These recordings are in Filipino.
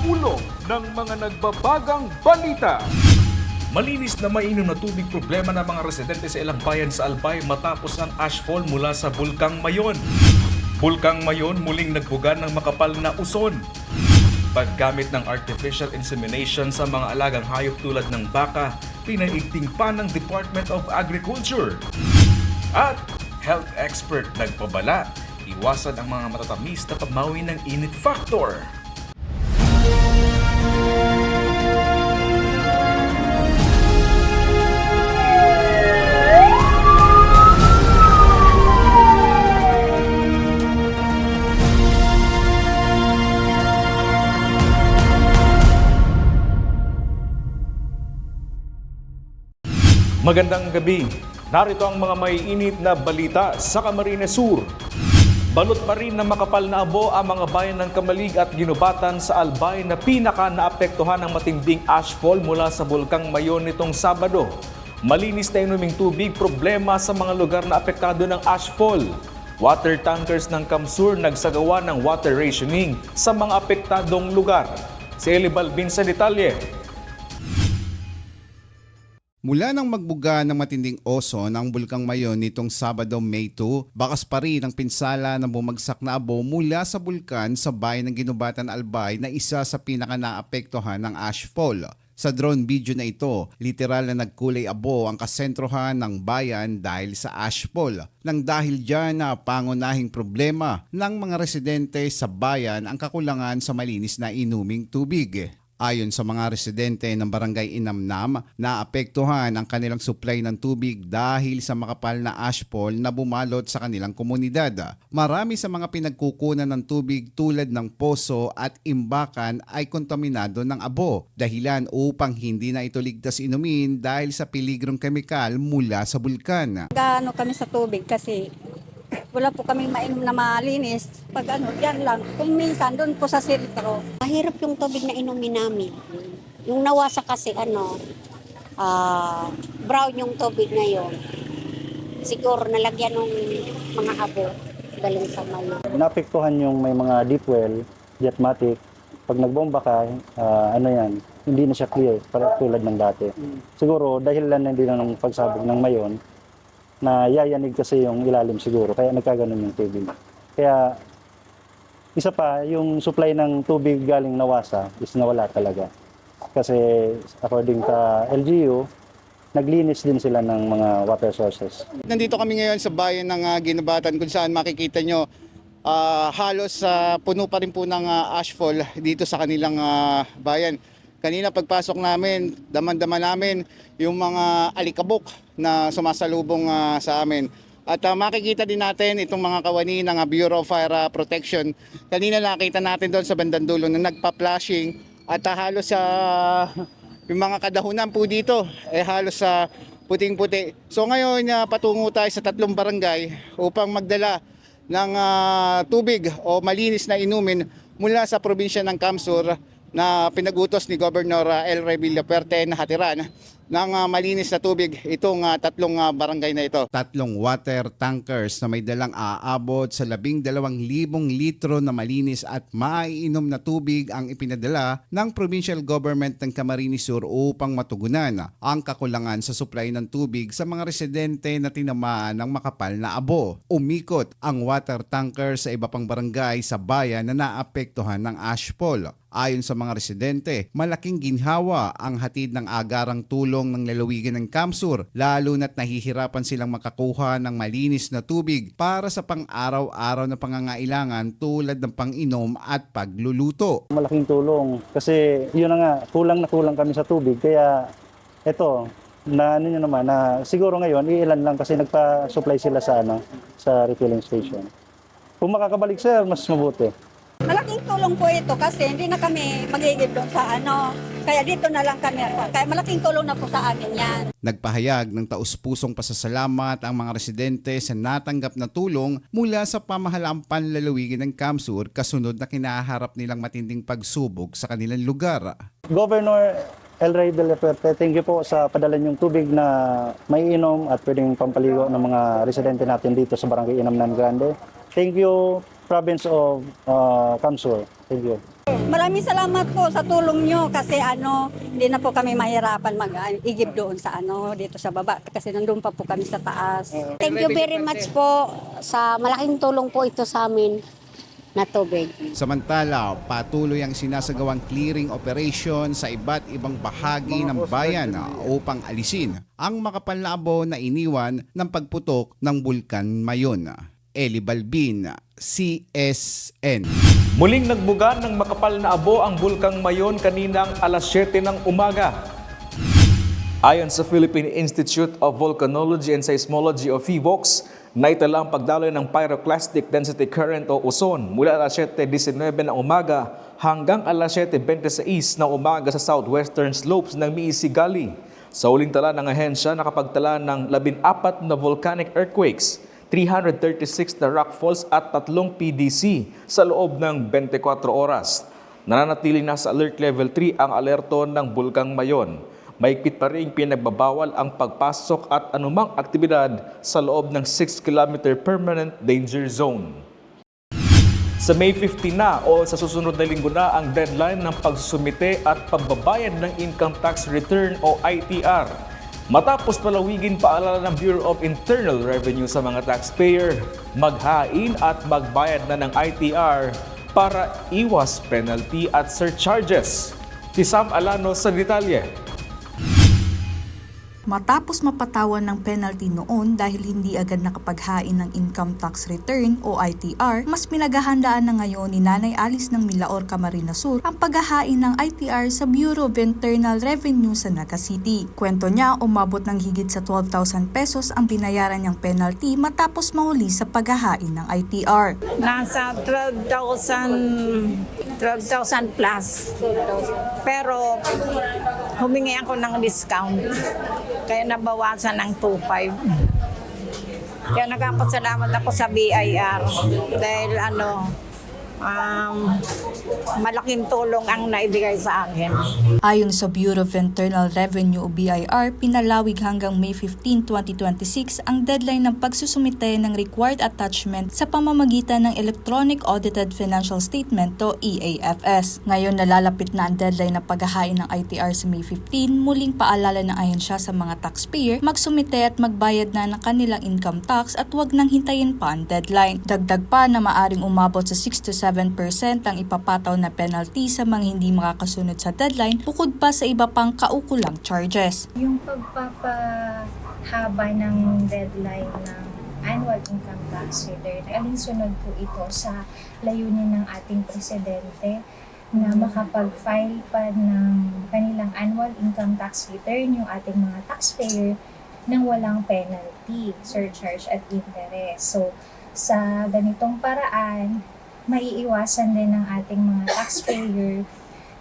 ulo ng mga nagbabagang balita. Malinis na mainom na tubig problema ng mga residente sa ilang bayan sa Albay matapos ang ashfall mula sa Bulkang Mayon. Bulkang Mayon muling nagbuga ng makapal na uson. Paggamit ng artificial insemination sa mga alagang hayop tulad ng baka, pinaigting pa ng Department of Agriculture. At health expert nagpabala, iwasan ang mga matatamis na pamawi ng init factor. Magandang gabi. Narito ang mga maiinit na balita sa Camarines Sur. Balot pa rin na makapal na abo ang mga bayan ng Kamalig at Ginubatan sa Albay na pinaka-naapektuhan ng matinding ashfall mula sa Bulkang Mayon nitong Sabado. Malinis na inuming tubig problema sa mga lugar na apektado ng ashfall. Water tankers ng Kamsur nagsagawa ng water rationing sa mga apektadong lugar. Si Eli Balbin sa detalye. Mula nang magbuga ng matinding oso ng Bulkang Mayon nitong Sabado, May 2, bakas pa rin ang pinsala ng bumagsak na abo mula sa bulkan sa bayan ng Ginubatan, Albay na isa sa pinaka-naapektuhan ng ashfall. Sa drone video na ito, literal na nagkulay abo ang kasentrohan ng bayan dahil sa ashfall. Nang dahil dyan na pangunahing problema ng mga residente sa bayan ang kakulangan sa malinis na inuming tubig. Ayon sa mga residente ng Barangay Inamnam, naapektuhan ang kanilang supply ng tubig dahil sa makapal na ashfall na bumalot sa kanilang komunidad. Marami sa mga pinagkukunan ng tubig tulad ng poso at imbakan ay kontaminado ng abo, dahilan upang hindi na ito ligtas inumin dahil sa peligrong kemikal mula sa bulkan. Gaano kami sa tubig kasi wala po kaming mainom na malinis. Pag yan lang. Kung minsan, doon po sa sentro. Mahirap yung tubig na inumin namin. Yung nawasa kasi brown yung tubig ngayon. Siguro nalagyan ng mga abo galing sa mayo. Naapektuhan yung may mga deep well, jetmatic. Pag nagbomba ka, hindi na siya clear tulad ng dati. Siguro dahil lang hindi na ng pagsabog ng mayon, na yayanig kasi yung ilalim siguro, kaya nagkaganon yung tubig. Kaya isa pa, yung supply ng tubig galing Nawasa is nawala talaga. Kasi according sa LGU, naglinis din sila ng mga water sources. Nandito kami ngayon sa bayan ng Ginubatan kung saan makikita nyo halos puno pa rin po ng ashfall dito sa kanilang bayan. Kanina pagpasok namin, daman-daman namin yung mga alikabok na sumasalubong sa amin. At makikita din natin itong mga kawani ng Bureau of Fire Protection. Kanina nakita natin doon sa bandang dulo na nagpa-flashing at halos yung mga kadahunan po dito halos puting-puti. So ngayon patungo tayo sa 3 barangay upang magdala ng tubig o malinis na inumin mula sa probinsya ng Kamsur na pinagutos ni Governor El Rey Villaperte na hatiran ng malinis na tubig itong 3 barangay na ito. 3 water tankers na may dalang aabot sa 12,000 litro na malinis at maiinom na tubig ang ipinadala ng Provincial Government ng Camarines Sur upang matugunan ang kakulangan sa supply ng tubig sa mga residente na tinamaan ng makapal na abo. Umikot ang water tanker sa iba pang barangay sa bayan na naapektuhan ng ashfall. Ayon sa mga residente, malaking ginhawa ang hatid ng agarang tulong ng lalawigan ng Kamsur, lalo na't nahihirapan silang makakuha ng malinis na tubig para sa pang-araw-araw na pangangailangan tulad ng pang-inom at pagluluto. Malaking tulong kasi yun na nga, kulang na kulang kami sa tubig. Kaya ito, na siguro ngayon, iilan lang kasi nagpa-supply sila sa refilling station. Kung makakabalik sir, mas mabuti. Malaking tulong po ito kasi hindi na kami magigib doon sa Kaya dito na lang kami. Kaya malaking tulong na po sa amin yan. Nagpahayag ng taus-pusong pasasalamat ang mga residente sa natanggap na tulong mula sa pamahalaang panlalawigan ng Kamsur kasunod na kinaharap nilang matinding pagsubok sa kanilang lugar. Governor El Rey Villaperte, thank you po sa padala niyong tubig na maiinom at pwedeng pampaligo ng mga residente natin dito sa Barangay Inamnan Grande. Thank you, Province of Kamsur. Thank you. Maraming salamat po sa tulong nyo kasi hindi na po kami mahirapan mag-igib doon sa dito sa baba kasi nandun pa po kami sa taas. Thank you very much po sa malaking tulong po ito sa amin na tubig. Samantala, patuloy ang sinasagawang clearing operation sa iba't ibang bahagi ng bayan upang alisin ang makapal na abo na iniwan ng pagputok ng Bulkan Mayon. Eli Balbin, CSN. Muling nagbuga ng makapal na abo ang Bulkang Mayon kaninang alas 7 ng umaga. Ayon sa Philippine Institute of Volcanology and Seismology o PHIVOLCS, naitala ang pagdaloy ng pyroclastic density current o uson mula alas 7:19 ng umaga hanggang alas 7:26 ng umaga sa southwestern slopes ng Miisigali. Sa uling tala ng ahensya, nakapagtala ng 14 na volcanic earthquakes, 336 na rockfalls at 3 PDC sa loob ng 24 oras. Nananatili na sa alert level 3 ang alerto ng Bulkang Mayon. Mahigpit pa rin pinagbabawal ang pagpasok at anumang aktibidad sa loob ng 6-kilometer permanent danger zone. Sa May 15 na o sa susunod na linggo na ang deadline ng pagsusumite at pagbabayad ng Income Tax Return o ITR. Matapos palawigin paalala ng Bureau of Internal Revenue sa mga taxpayer, maghain at magbayad na ng ITR para iwas penalty at surcharges. Si Sam Alano sa detalye. Matapos mapatawan ng penalty noon dahil hindi agad nakapaghain ng income tax return o ITR, mas pinaghahandaan na ngayon ni Nanay Alice ng Milaor, Camarines Sur ang paghahain ng ITR sa Bureau of Internal Revenue sa Naga City. Kwento niya, umabot ng higit sa 12,000 pesos ang binayaran niyang penalty matapos mahuli sa paghahain ng ITR. Nasa 12,000 plus. Pero humingi ako ng discount. Kaya nabawasan ng 2,500. Kaya nagpapasalamat ako sa BIR dahil malaking tulong ang naibigay sa akin. Ayon sa Bureau of Internal Revenue o BIR, pinalawig hanggang May 15, 2026 ang deadline ng pagsusumite ng required attachment sa pamamagitan ng Electronic Audited Financial Statement o EAFS. Ngayon nalalapit na ang deadline ng paghahain ng ITR sa May 15, muling paalala ng ahensya sa mga taxpayer magsumite at magbayad na ng kanilang income tax at huwag nang hintayin pa ang deadline. Dagdag pa na maaring umabot sa 6 to 7% ang ipapataw na penalty sa mga hindi makakasunod sa deadline bukod pa sa iba pang kaukulang charges. Yung pagpapahaba ng deadline ng annual income tax return, alinsunod po ito sa layunin ng ating presidente na makapag-file pa ng kanilang annual income tax return yung ating mga taxpayer nang walang penalty, surcharge at interest. So, sa ganitong paraan, maiiwasan din ng ating mga taxpayer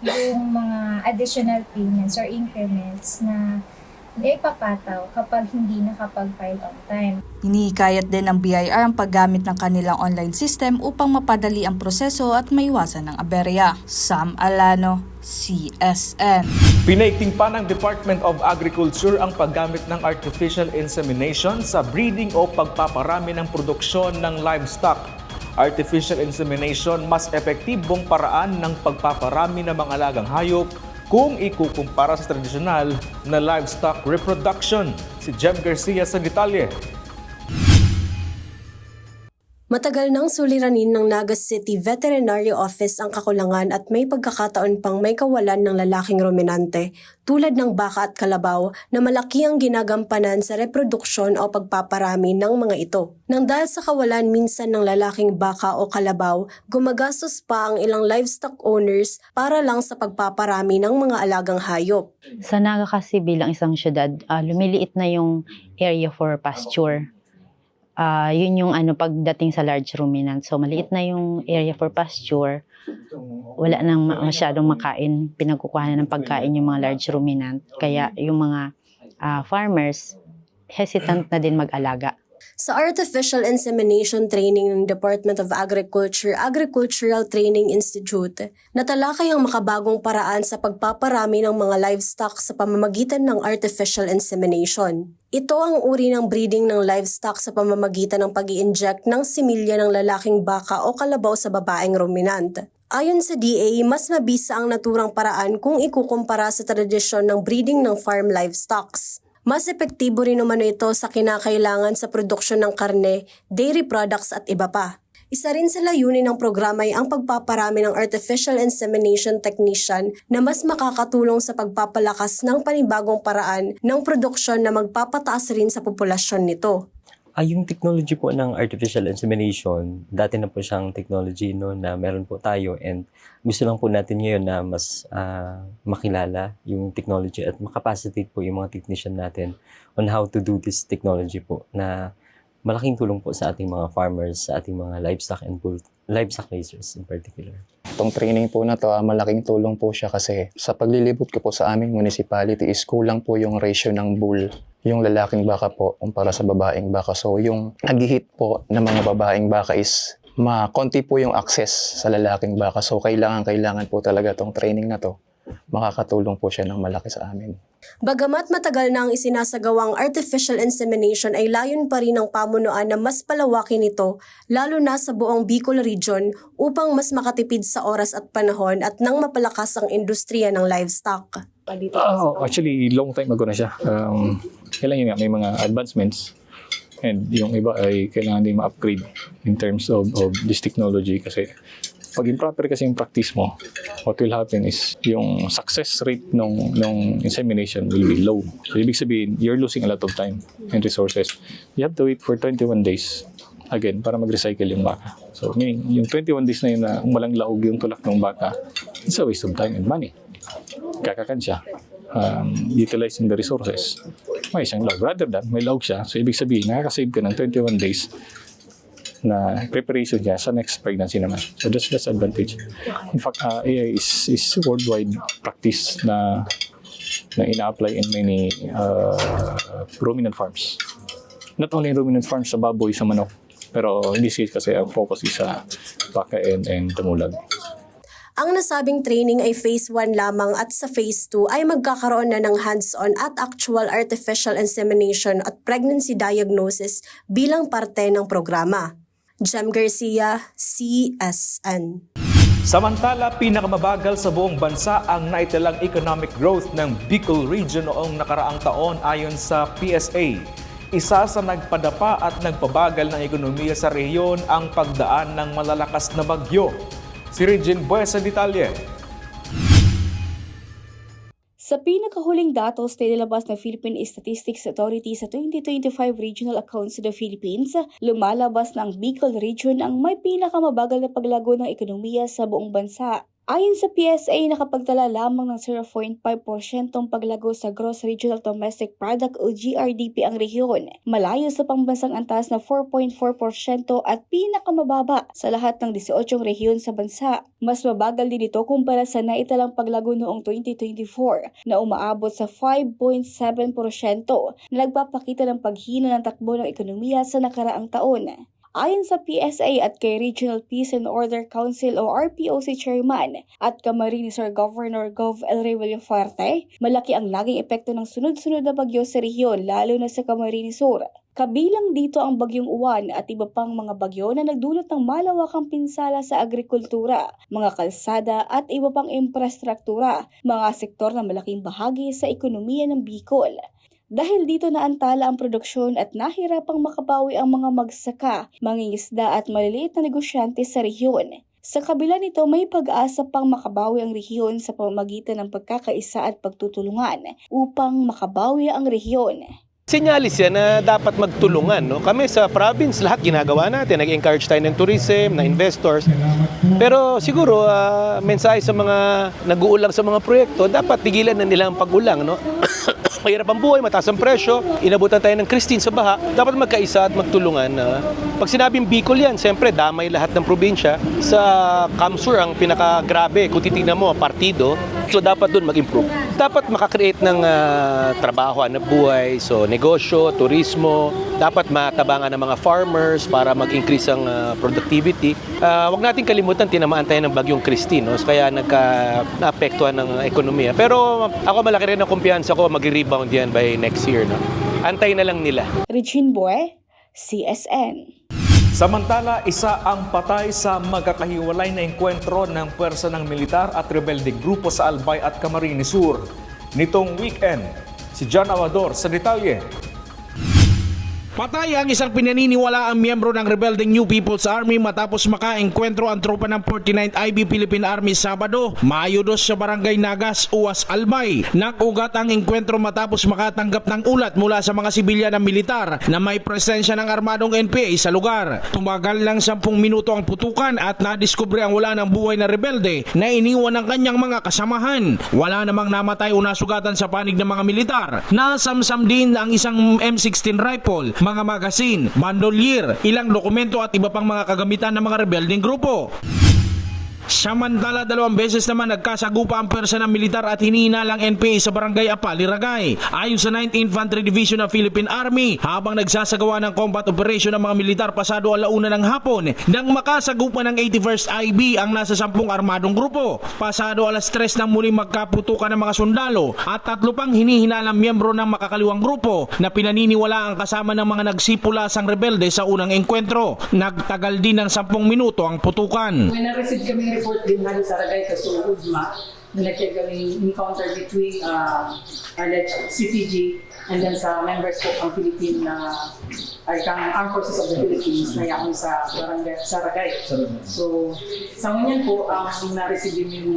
yung mga additional payments or increments na ipapataw kapag hindi nakapag-file on time. Hinihikayat din ng BIR ang paggamit ng kanilang online system upang mapadali ang proseso at maiwasan ng aberya. Sam Alano, CSN. Pinaigting pa ng Department of Agriculture ang paggamit ng artificial insemination sa breeding o pagpaparami ng produksyon ng livestock. Artificial insemination mas epektibong paraan ng pagpaparami ng mga alagang hayop kung ikukumpara sa tradisyonal na livestock reproduction. Si Jem Garcia sa detalye. Matagal nang suliranin ng Naga City Veterinary Office ang kakulangan at may pagkakataon pang may kawalan ng lalaking ruminante tulad ng baka at kalabaw na malaki ang ginagampanan sa reproduksyon o pagpaparami ng mga ito. Nang dahil sa kawalan minsan ng lalaking baka o kalabaw, gumagastos pa ang ilang livestock owners para lang sa pagpaparami ng mga alagang hayop. Sa Naga kasi bilang isang syudad, lumiliit na yung area for pasture. Yun yung pagdating sa large ruminant. So maliit na yung area for pasture. Wala nang masyadong makain. Pinagkukuhanan ng pagkain yung mga large ruminant. Kaya yung mga farmers hesitant na din mag-alaga. Sa Artificial Insemination Training ng Department of Agriculture Agricultural Training Institute, natalakay ang makabagong paraan sa pagpaparami ng mga livestock sa pamamagitan ng artificial insemination. Ito ang uri ng breeding ng livestock sa pamamagitan ng pag-i-inject ng similya ng lalaking baka o kalabaw sa babaeng ruminant. Ayon sa DA, mas mabisa ang naturang paraan kung ikukumpara sa tradisyon ng breeding ng farm livestocks. Mas epektibo rin umano ito sa kinakailangan sa produksyon ng karne, dairy products at iba pa. Isa rin sa layunin ng programa ay ang pagpaparami ng artificial insemination technician na mas makakatulong sa pagpapalakas ng panibagong paraan ng produksyon na magpapataas rin sa populasyon nito. Yung technology po ng artificial insemination, dati na po siyang technology na meron po tayo, and gusto lang po natin ngayon na mas makilala yung technology at makapacitate po yung mga technician natin on how to do this technology po na malaking tulong po sa ating mga farmers, sa ating mga livestock and livestock raisers in particular. Itong training po na to, malaking tulong po siya kasi sa paglilibot ko po sa aming municipality is kulang po yung ratio ng bull, yung lalaking baka po kumpara sa babaeng baka. So yung nag-hit po ng mga babaeng baka is konti po yung access sa lalaking baka. So kailangan po talaga itong training na to. Makakatulong po siya ng malaki sa amin. Bagamat matagal na ang isinasagawang artificial insemination ay layon pa rin ng pamunuan na mas palawakin ito, lalo na sa buong Bicol region upang mas makatipid sa oras at panahon at nang mapalakas ang industriya ng livestock. Actually, long time ago na siya. Kailangan yun nga, may mga advancements and yung iba ay kailangan din ma-upgrade in terms of this technology kasi pag improper kasi yung practice mo, what will happen is yung success rate ng insemination will be low. So, ibig sabihin, you're losing a lot of time and resources. You have to wait for 21 days again para mag-recycle yung baka. So, meaning, yung 21 days na yun na walang laog yung tulak ng baka, it's a waste of time and money. Kakakan siya. Utilizing the resources. May isang laog. Rather than may laog siya, so ibig sabihin, nakakasave ka ng 21 days na preparation niya sa next pregnancy naman. So that's advantage. In fact, AI is worldwide practice na ina-apply in many ruminant farms. Not only ruminant farms sa baboy, sa manok, pero in this case kasi ang focus is sa baka and tumulag. Ang nasabing training ay phase 1 lamang at sa phase 2 ay magkakaroon na ng hands-on at actual artificial insemination at pregnancy diagnosis bilang parte ng programa. Jem Garcia, CSN. Samantala, pinakamabagal sa buong bansa ang naitalang economic growth ng Bicol Region noong nakaraang taon ayon sa PSA. Isa sa nagpadapa at nagpabagal ng ekonomiya sa rehiyon ang pagdaan ng malalakas na bagyo. Si Regine Buesa detalye. Sa pinakahuling datos na nilabas ng Philippine Statistics Authority sa 2025 Regional Accounts of the Philippines, lumalabas na ang Bicol Region ang may pinakamabagal na paglago ng ekonomiya sa buong bansa. Ayon sa PSA, nakapagtala lamang ng 0.5% paglago sa Gross Regional Domestic Product o GRDP ang rehiyon, malayo sa pambansang antas na 4.4% at pinakamababa sa lahat ng 18 rehiyon sa bansa. Mas mabagal din ito kumpara sa naitalang paglago noong 2024 na umaabot sa 5.7% na nagpapakita ng paghina ng takbo ng ekonomiya sa nakaraang taon. Ayon sa PSA at kay Regional Peace and Order Council o RPOC Chairman at Camarines Sur Governor Gov. El Rey Villafuerte, malaki ang naging epekto ng sunod-sunod na bagyo sa rehiyon lalo na sa Camarines Sur. Kabilang dito ang bagyong Uwan at iba pang mga bagyo na nagdulot ng malawakang pinsala sa agrikultura, mga kalsada at iba pang infrastruktura, mga sektor na malaking bahagi sa ekonomiya ng Bicol. Dahil dito naantala ang produksyon at nahirapang makabawi ang mga magsaka, mangingisda at maliliit na negosyante sa rehiyon. Sa kabila nito, may pag-asa pang makabawi ang rehiyon sa pamamagitan ng pagkakaisa at pagtutulungan upang makabawi ang rehiyon. Sinyalis yan na dapat magtulungan. No? Kami sa province, lahat ginagawa natin. Nag-encourage tayo ng tourism, ng investors. Pero siguro, mensahe sa mga nag-uulang sa mga proyekto, dapat tigilan na nila ang pag-ulang. No? Mahirap ang buhay, mataas ang presyo, inabutan tayo ng Christine sa baha, dapat magkaisa at magtulungan. Pag sinabing Bicol yan, siyempre damay lahat ng probinsya. Sa Kamsur, ang pinaka-grabe, kung titignan mo, partido, so dapat doon mag-improve. Dapat makakreate ng trabaho, hanap buhay, so negosyo, turismo, dapat matabangan ng mga farmers para mag-increase ang productivity. Huwag natin kalimutan, tinamaan tayo ng bagyong Christine, no? So, kaya nagka-naapektuhan ng ekonomiya. Pero ako malaki rin ang kumpiyansa ko, mag-rebound yan by next year. No? Antay na lang nila. Regine Bue, CSN. Samantala, isa ang patay sa magkakahiwalay na engkwentro ng puwersa ng militar at rebeldeng grupo sa Albay at Camarines Sur nitong weekend. Si John Amador sa detalye. Patay ang isang pinaniniwalaang miyembro ng rebeldeng New People's Army matapos makaengkwentro ang tropa ng 49th IB Philippine Army Sabado, Mayo 2 sa Barangay Nagas, Uwas, Albay. Nakugat ang engkwentro matapos makatanggap ng ulat mula sa mga sibilyan ng militar na may presensya ng armadong NPA sa lugar. Tumagal ng 10 minuto ang putukan at nadiskubre ang wala ng buhay na rebelde na iniwan ng kanyang mga kasamahan. Wala namang namatay o nasugatan sa panig ng mga militar. Nasamsam din ang isang M16 rifle, mga magasin, bandolier, ilang dokumento at iba pang mga kagamitan ng mga rebeldeng grupo. Samantala, 2 beses naman nagkasagupa ang pwersa ng militar at hinihinalang NPA sa Barangay Apali, Ragay. Ayon sa 9th Infantry Division ng Philippine Army, habang nagsasagawa ng combat operation ng mga militar pasado 1:00 ng hapon, nang makasagupa ng 81st IB ang nasa 10 armadong grupo. Pasado 3:00 nang muling magkaputukan ng mga sundalo at 3 pang hinihinalang miyembro ng makakaliwang grupo na pinaniniwala ang kasama ng mga nagsipulasang rebelde sa unang engkwentro. Nagtagal din ng 10 minuto ang putukan. May na-receive kami report din hali sa Ragay Kasuugma na nagkagaling encounter between alleged CTG and then sa members po ng Philippine Armed Forces of the Philippines na yaon sa barangay sa Ragay. So sa ngunyan po ang na-receive din yung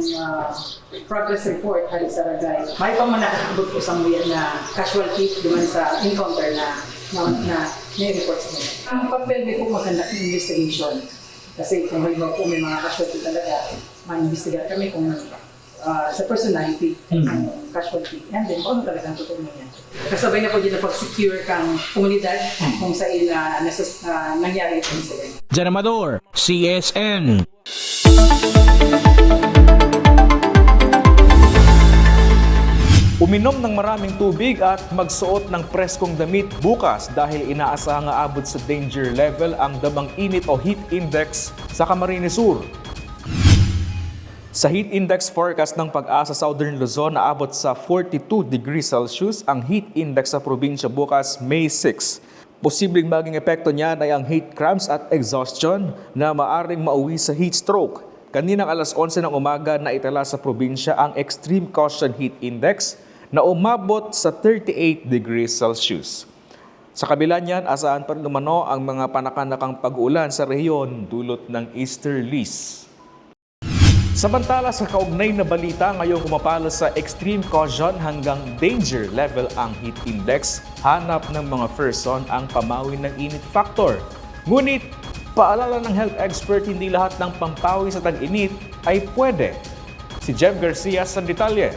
progress report hali sa Ragay. May pa man nakakabot po sa mga na casualty duman sa encounter na report sa mga. Ang papel may po maganda investigation. Kasi kung may mga casualty talaga, ma-investigat kami kung sa personality ng casualty. And then, kung ano talagang totoo na yan. Kasabay na po din na pag-secure kang komunidad kung sa nangyari ito sa ganyan. John Amador, CSN. Uminom ng maraming tubig at magsuot ng preskong damit bukas dahil inaasahang aabot sa danger level ang damang init o heat index sa Camarines Sur. Sa heat index forecast ng Pag-asa Southern Luzon, naabot sa 42 degrees Celsius ang heat index sa probinsya bukas May 6. Posibleng maging epekto niyan ay ang heat cramps at exhaustion na maaring mauwi sa heat stroke. Kaninang 11:00 ng umaga na itala sa probinsya ang extreme caution heat index na umabot sa 38 degrees Celsius. Sa kabila niyan, asahan pa rin umano ang mga panakanakang pag-uulan sa rehiyon dulot ng easterlies. Samantala sa kaugnay na balita, ngayong kumapalo sa extreme caution hanggang danger level ang heat index, hanap ng mga person ang pamawi ng init factor. Ngunit, paalala ng health expert, hindi lahat ng pampawi sa tag-init ay pwede. Si Jem Garcia sa detalye.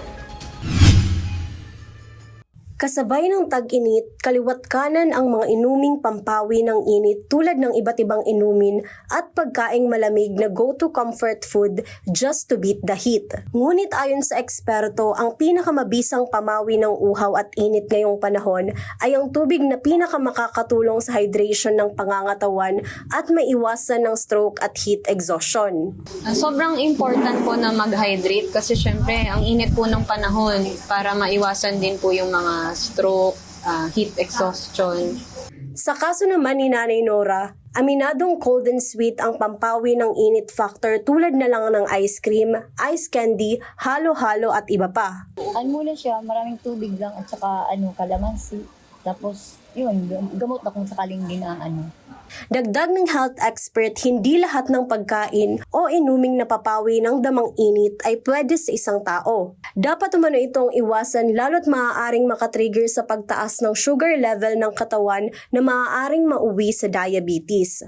Kasabay ng tag-init, kaliwat kanan ang mga inuming pampawi ng init tulad ng iba't ibang inumin at pagkaing malamig na go-to comfort food just to beat the heat. Ngunit ayon sa eksperto, ang pinakamabisang pamawi ng uhaw at init ngayong panahon ay ang tubig na pinakamakakatulong sa hydration ng pangangatawan at maiwasan ng stroke at heat exhaustion. Sobrang important po na mag-hydrate kasi syempre ang init po ng panahon para maiwasan din po yung mga stroke, heat exhaustion. Sa kaso naman ni Nanay Nora, aminadong cold and sweet ang pampawi ng init factor tulad na lang ng ice cream, ice candy, halo-halo at iba pa. Muna siya, maraming tubig lang at saka kalamansi. Tapos, yun, gamot na kung sakaling ginaano. Dagdag ng health expert, hindi lahat ng pagkain o inuming napapawi ng damang init ay pwede sa isang tao. Dapat umano itong iwasan lalo't maaaring makatrigger sa pagtaas ng sugar level ng katawan na maaaring mauwi sa diabetes.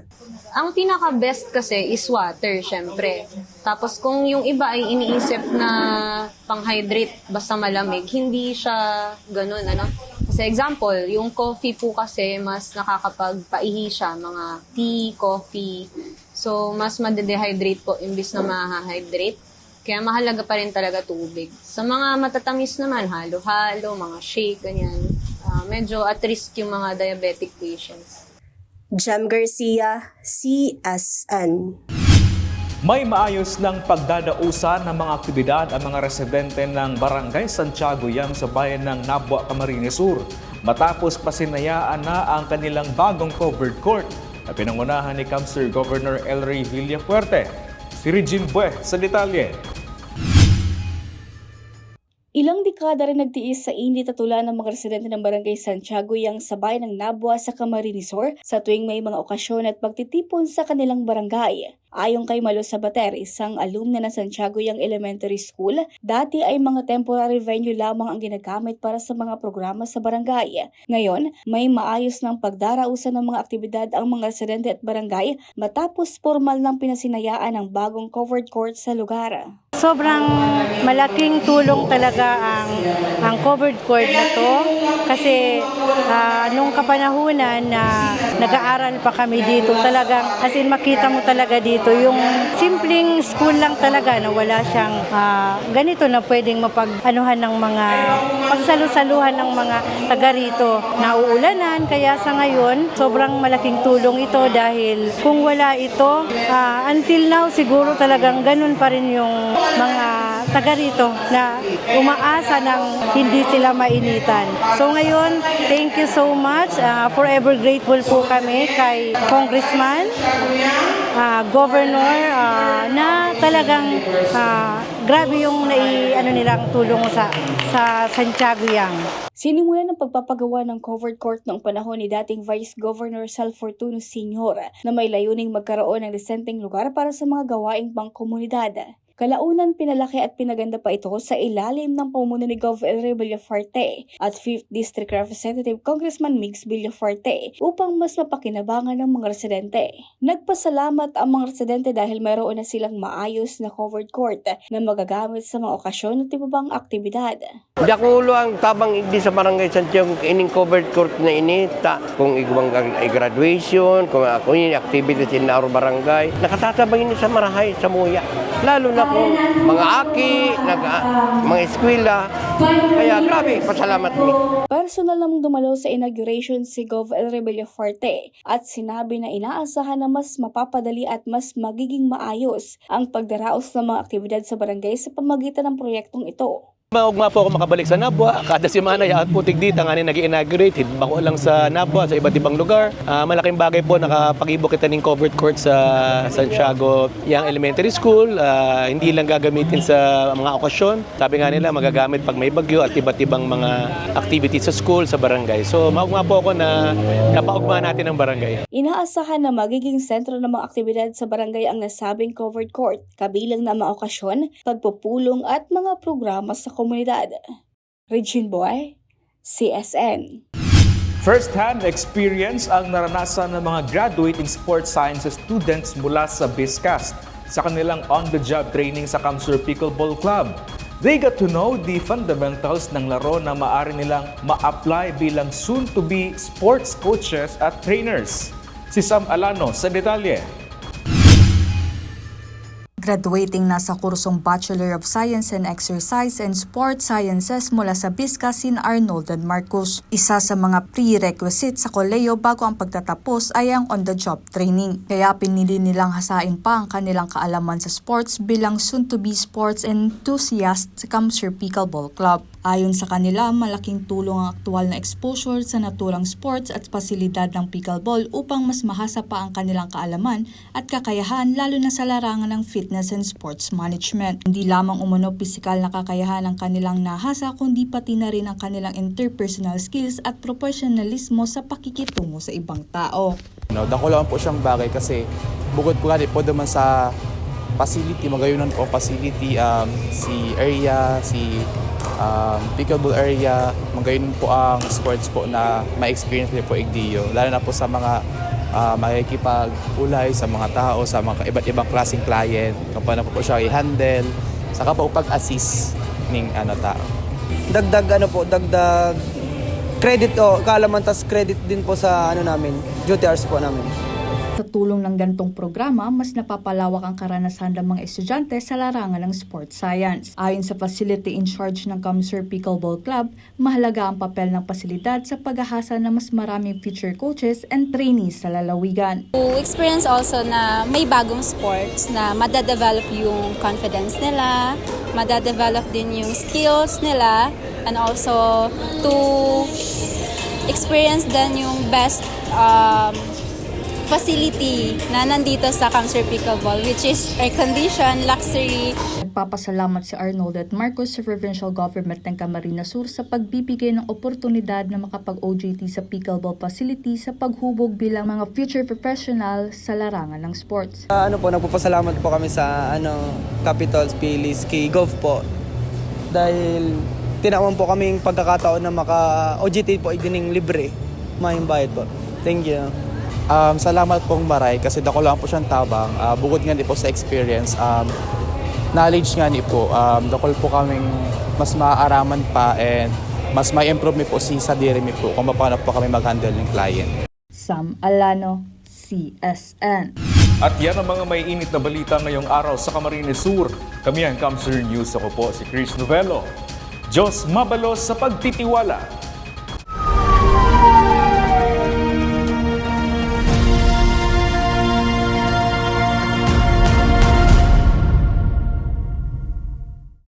Ang pinaka-best kasi is water, syempre. Tapos kung yung iba ay iniisip na pang-hydrate basta malamig, hindi siya ganun, Sa example, yung coffee po kasi mas nakakapagpaihi siya, mga tea, coffee. So, mas made-dehydrate po imbis na ma-hydrate. Kaya mahalaga pa rin talaga tubig. Sa mga matatamis naman, halo-halo, mga shake, ganyan. Medyo at risk yung mga diabetic patients. Jem Garcia, CSN. May maayos ng pagdadausan ng mga aktibidad ang mga residente ng Barangay Santiago Yam sa bayan ng Nabua, Camarines Sur matapos pasinayaan na ang kanilang bagong covered court. na pinangunahan ni Councilor Governor Elray Villafuerte. Si Regine Bue sa detalye. Ilang dekada rin nagtiis sa init at ulan ng mga residente ng Barangay Santiago yang sa bayan ng Nabua sa Camarines sa tuwing may mga okasyon at pagtitipon sa kanilang barangay. Ayon kay Malo Sabater, isang alumna ng Santiago Yang Elementary School, dati ay mga temporary venue lamang ang ginagamit para sa mga programa sa barangay. Ngayon, may maayos ng pagdarausan ng mga aktibidad ang mga residente at barangay matapos formal ng pinasinayaan ng bagong covered court sa lugar. Sobrang malaking tulong talaga ang covered court na to kasi nung kapanahunan na nag-aaral pa kami dito talagang as in makita mo talaga dito yung simpleng school lang talaga na wala siyang ganito na pwedeng mapag-anuhan ng mga pagsalusaluhan ng mga taga rito. Nauulanan kaya sa ngayon sobrang malaking tulong ito dahil kung wala ito until now siguro talagang ganun pa rin yung mga taga rito na umaasa ng hindi sila mainitan. So ngayon, thank you so much. Forever grateful po kami kay Congressman, Governor, na talagang grabe yung nilang tulong sa Santiago Yang. Sinimulan ng pagpapagawa ng covered court noong panahon ni dating Vice Governor Sal Fortuno Sr. na may layuning magkaroon ng desenteng lugar para sa mga gawaing pangkomunidad. Kalaunan pinalaki at pinaganda pa ito sa ilalim ng pamumuno ni Gov. Elray Villafuerte at 5th District Representative Congressman Migs Villafuerte upang mas mapakinabangan ng mga residente. Nagpasalamat ang mga residente dahil mayroon na silang maayos na covered court na magagamit sa mga okasyon at ibang aktibidad. Dakulo ang tabang igdi sa Barangay Santiago ining covered court na ini kung igwang graduation, kung ako yung activities in our barangay, nakatatabang ini sa marahay, sa muya. Lalo na kung mga aki, mga eskwela. Kaya grabe, pasalamat mi. Personal namang dumalo sa inauguration si Gov. Elray Villafuerte at sinabi na inaasahan na mas mapapadali at mas magiging maayos ang pagdaraos ng mga aktibidad sa barangay sa pamagitan ng proyektong ito. Maugma po ako makabalik sa Nabua. Kada semana yaat po tigdit ang nag-inaugurate. Bako lang sa Nabua, sa iba't ibang lugar. Malaking bagay po nakapag-ibo kita ng covered court sa Santiago Yang Elementary School. Hindi lang gagamitin sa mga okasyon. Sabi nga nila magagamit pag may bagyo at iba't ibang mga activities sa school, sa barangay. So maugma po ako na napaugma natin ang barangay. Inaasahan na magiging sentro ng mga aktibidad sa barangay ang nasabing covered court, kabilang na mga okasyon, pagpupulong at mga programa sa komunidad. Regine Bue, CSN. First-hand experience ang naranasan ng mga graduating sports sciences students mula sa BISCAST sa kanilang on-the-job training sa Kamsur Pickleball Club. They got to know the fundamentals ng laro na maaari nilang ma-apply bilang soon-to-be sports coaches at trainers. Si Sam Alano sa detalye. Graduating na sa kursong Bachelor of Science in Exercise and Sports Sciences mula sa BISCAST sin Arnold and Marcos. Isa sa mga prerequisite sa koleyo bago ang pagtatapos ay ang on-the-job training. Kaya pinili nilang hasain pa ang kanilang kaalaman sa sports bilang soon-to-be sports enthusiast sa Kamsur Pickleball Club. Ayon sa kanila, malaking tulong ang aktual na exposure sa naturang sports at pasilidad ng pickleball upang mas mahasa pa ang kanilang kaalaman at kakayahan lalo na sa larangan ng fitness and sports management. Hindi lamang umano pisikal na kakayahan ang kanilang nahasa kundi pati na rin ang kanilang interpersonal skills at professionalismo sa pakikitungo sa ibang tao. Dako lang po siyang bagay kasi bukod po po naman sa facility, magayunan po facility, si area, si pickleball area, magayon po ang sports po na ma-experience po igdiyo. Lalo na po sa mga makikipag-ulay sa mga tao, sa mga iba't ibang klaseng client, kung paano po siya i-handle, saka po pag-assist ng tao. Dagdag credit o kaalaman, tas credit din po sa namin, duty hours po namin. Sa tulong ng gantong programa, mas napapalawak ang karanasan ng mga estudyante sa larangan ng sports science. Ayon sa facility in charge ng Kamsur Pickleball Club, mahalaga ang papel ng pasilidad sa paghahasa ng mas maraming future coaches and trainees sa lalawigan. To experience also na may bagong sports na madadevelop yung confidence nila, madadevelop din yung skills nila, and also to experience din yung best facility na nandito sa Kamsur Pickleball, which is air condition, luxury. Nagpapasalamat si Arnold at Marcos sa Provincial Government ng Camarines Sur sa pagbibigay ng oportunidad na makapag-OJT sa pickleball facility sa paghubog bilang mga future professional sa larangan ng sports. Nagpapasalamat po kami sa Capitals, Phillies, kay Gov po. Dahil tinawan po kaming pagkakataon na maka-OJT po igining libre. May bayad po. Thank you. Salamat pong Maray kasi dako lang po siyang tabang. Bukod nga po sa experience, knowledge nga po, dako po kaming mas maaaraman pa and mas may improve po sa diri po kung paano po kami mag-handle ng client. Sam Alano, CSN. At yan ang mga may init na balita ngayong araw sa Camarines Sur. Kami ang Kamsur News. Ako po si Chris Novelo. Diyos mabalos sa pagtitiwala.